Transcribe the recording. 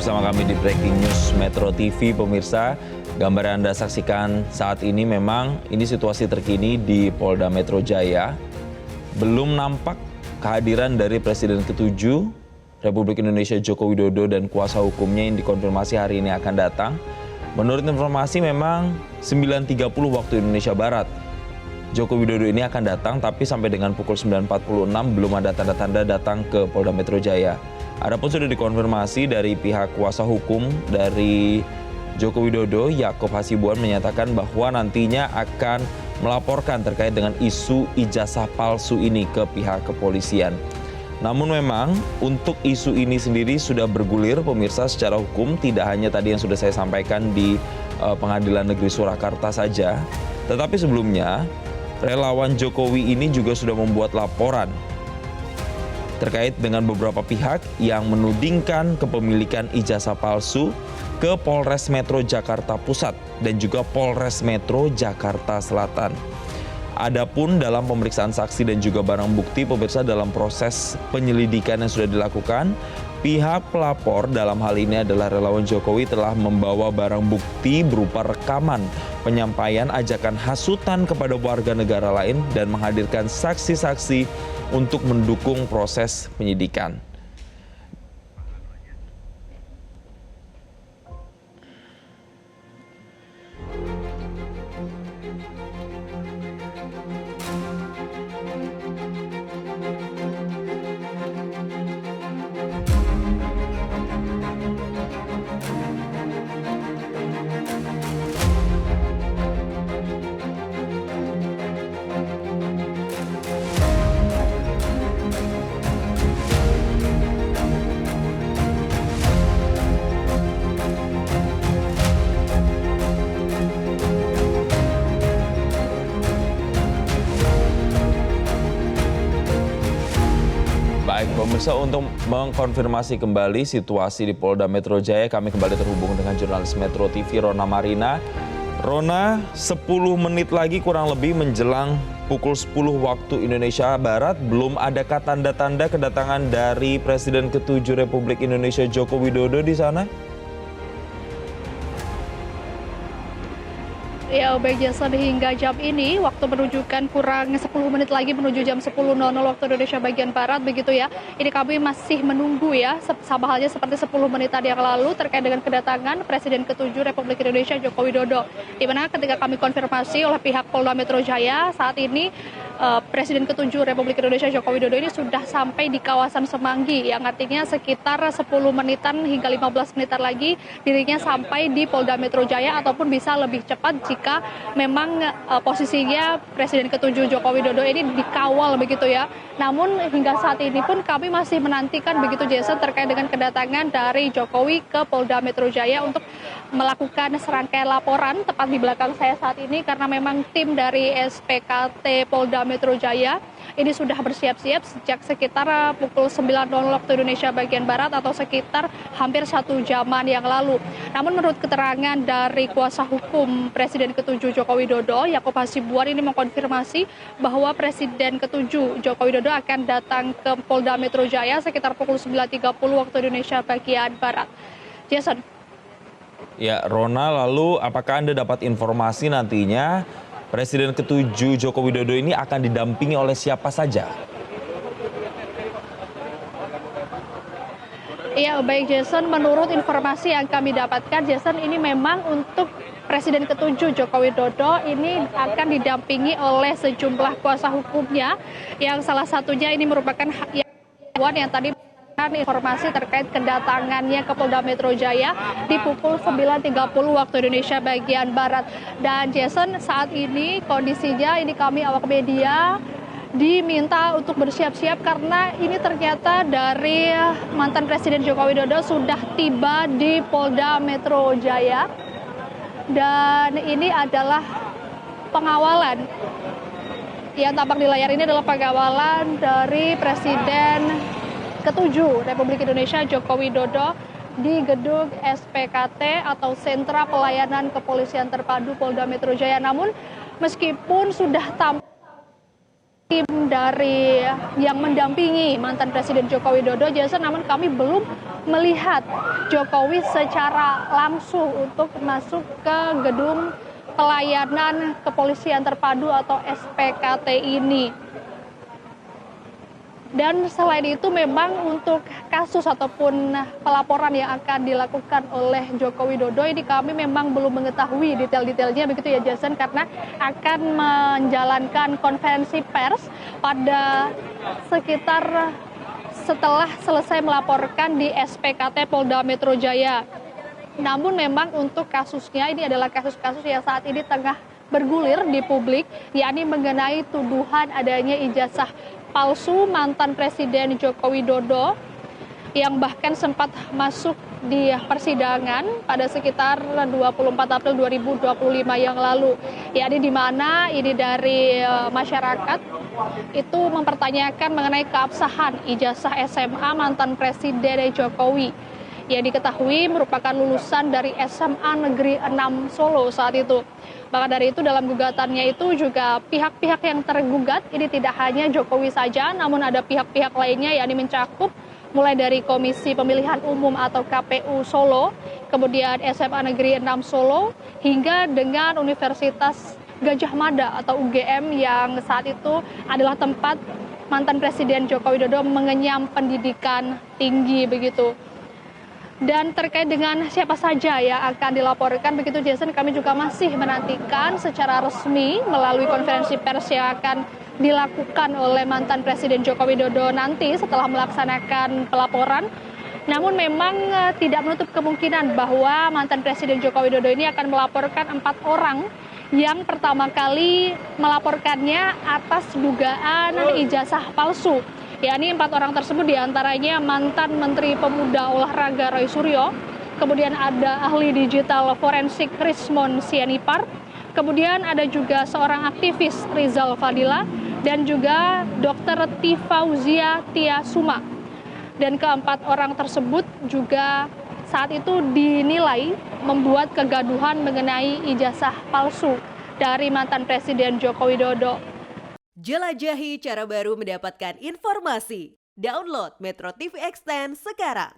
bersama kami di Breaking News Metro TV, pemirsa. Gambar yang Anda saksikan saat ini memang ini situasi terkini di Polda Metro Jaya. Belum nampak kehadiran dari Presiden ke-7 Republik Indonesia Joko Widodo dan kuasa hukumnya yang dikonfirmasi hari ini akan datang. Menurut informasi memang 9.30 waktu Indonesia Barat. Joko Widodo ini akan datang, tapi sampai dengan pukul 9.46 belum ada tanda-tanda datang ke Polda Metro Jaya. Adapun sudah dikonfirmasi dari pihak kuasa hukum dari Joko Widodo, Yaakob Hasibuan menyatakan bahwa nantinya akan melaporkan terkait dengan isu ijazah palsu ini ke pihak kepolisian. Namun memang untuk isu ini sendiri sudah bergulir pemirsa secara hukum, tidak hanya tadi yang sudah saya sampaikan di Pengadilan Negeri Surakarta saja, tetapi sebelumnya relawan Jokowi ini juga sudah membuat laporan terkait dengan beberapa pihak yang menudingkan kepemilikan ijazah palsu ke Polres Metro Jakarta Pusat dan juga Polres Metro Jakarta Selatan. Adapun dalam pemeriksaan saksi dan juga barang bukti, pemirsa, dalam proses penyelidikan yang sudah dilakukan, pihak pelapor dalam hal ini adalah relawan Jokowi telah membawa barang bukti berupa rekaman penyampaian ajakan hasutan kepada warga negara lain dan menghadirkan saksi-saksi untuk mendukung proses penyidikan. Baik, pemirsa, untuk mengkonfirmasi kembali situasi di Polda Metro Jaya, kami kembali terhubung dengan jurnalis Metro TV Rona Marina. Rona, 10 menit lagi kurang lebih menjelang pukul 10 waktu Indonesia Barat, belum adakah tanda-tanda kedatangan dari Presiden ke-7 Republik Indonesia Joko Widodo di sana? Ya, baik Jason, hingga jam ini waktu menunjukkan kurang 10 menit lagi menuju jam 10.00 waktu Indonesia bagian Barat begitu ya. Ini kami masih menunggu ya, sama halnya seperti 10 menit tadi yang lalu terkait dengan kedatangan Presiden ke-7 Republik Indonesia Joko Widodo. Di mana ketika kami konfirmasi oleh pihak Polda Metro Jaya, saat ini Presiden ke-7 Republik Indonesia Joko Widodo ini sudah sampai di kawasan Semanggi, yang artinya sekitar 10 menitan hingga 15 menitan lagi dirinya sampai di Polda Metro Jaya, ataupun bisa lebih cepat jika memang posisinya Presiden ke-7 Joko Widodo ini dikawal begitu ya. Namun hingga saat ini pun kami masih menantikan begitu Jason terkait dengan kedatangan dari Jokowi ke Polda Metro Jaya untuk melakukan serangkaian laporan tepat di belakang saya saat ini, karena memang tim dari SPKT Polda Metro Jaya ini sudah bersiap-siap sejak sekitar pukul 9.00 waktu Indonesia bagian Barat, atau sekitar hampir 1 jaman yang lalu. Namun menurut keterangan dari kuasa hukum Presiden ke-7 Joko Widodo, Yaakob Hasibuan, ini mengkonfirmasi bahwa Presiden ke-7 Joko Widodo akan datang ke Polda Metro Jaya sekitar pukul 9.30 waktu Indonesia bagian Barat. Jason. Ya, Rona, lalu apakah Anda dapat informasi nantinya Presiden ke-7 Joko Widodo ini akan didampingi oleh siapa saja? Iya, baik Jason, menurut informasi yang kami dapatkan, Jason, ini memang untuk Presiden ke-7 Joko Widodo ini akan didampingi oleh sejumlah kuasa hukumnya, yang salah satunya ini merupakan yang tadi informasi terkait kedatangannya ke Polda Metro Jaya di pukul 9.30 waktu Indonesia bagian Barat. Dan Jason, saat ini kondisinya ini kami awak media diminta untuk bersiap-siap karena ini ternyata dari mantan Presiden Joko Widodo sudah tiba di Polda Metro Jaya, dan ini adalah pengawalan yang tampak di layar ini adalah pengawalan dari Presiden ke-7 Republik Indonesia Joko Widodo di gedung SPKT atau Sentra Pelayanan Kepolisian Terpadu Polda Metro Jaya. Namun meskipun sudah tampak tim dari yang mendampingi mantan Presiden Joko Widodo, Jason, namun kami belum melihat Jokowi secara langsung untuk masuk ke gedung pelayanan kepolisian terpadu atau SPKT ini. Dan selain itu memang untuk kasus ataupun pelaporan yang akan dilakukan oleh Joko Widodo ini kami memang belum mengetahui detail-detailnya begitu ya Jason, karena akan menjalankan konferensi pers pada sekitar setelah selesai melaporkan di SPKT Polda Metro Jaya. Namun memang untuk kasusnya ini adalah kasus-kasus yang saat ini tengah bergulir di publik, yakni mengenai tuduhan adanya ijazah palsu mantan Presiden Joko Widodo yang bahkan sempat masuk di persidangan pada sekitar 24 April 2025 yang lalu. Yakni di mana ini dari masyarakat itu mempertanyakan mengenai keabsahan ijazah SMA mantan Presiden Jokowi yang diketahui merupakan lulusan dari SMA Negeri 6 Solo saat itu. Maka dari itu dalam gugatannya itu juga pihak-pihak yang tergugat ini tidak hanya Jokowi saja, namun ada pihak-pihak lainnya yakni mencakup mulai dari Komisi Pemilihan Umum atau KPU Solo, kemudian SMA Negeri 6 Solo, hingga dengan Universitas Gadjah Mada atau UGM yang saat itu adalah tempat mantan Presiden Joko Widodo mengenyam pendidikan tinggi begitu. Dan terkait dengan siapa saja yang akan dilaporkan begitu Jason, kami juga masih menantikan secara resmi melalui konferensi pers yang akan dilakukan oleh mantan Presiden Joko Widodo nanti setelah melaksanakan pelaporan. Namun memang tidak menutup kemungkinan bahwa mantan Presiden Joko Widodo ini akan melaporkan 4 orang yang pertama kali melaporkannya atas dugaan ijazah palsu. Yakni 4 orang tersebut diantaranya mantan Menteri Pemuda Olahraga Roy Suryo, kemudian ada ahli digital forensik Rismon Sianipar, kemudian ada juga seorang aktivis Rizal Fadila, dan juga Dr. Tifauzia Tiasuma. Dan keempat orang tersebut juga saat itu dinilai membuat kegaduhan mengenai ijazah palsu dari mantan Presiden Joko Widodo. Jelajahi cara baru mendapatkan informasi. Download Metro TV Extend sekarang.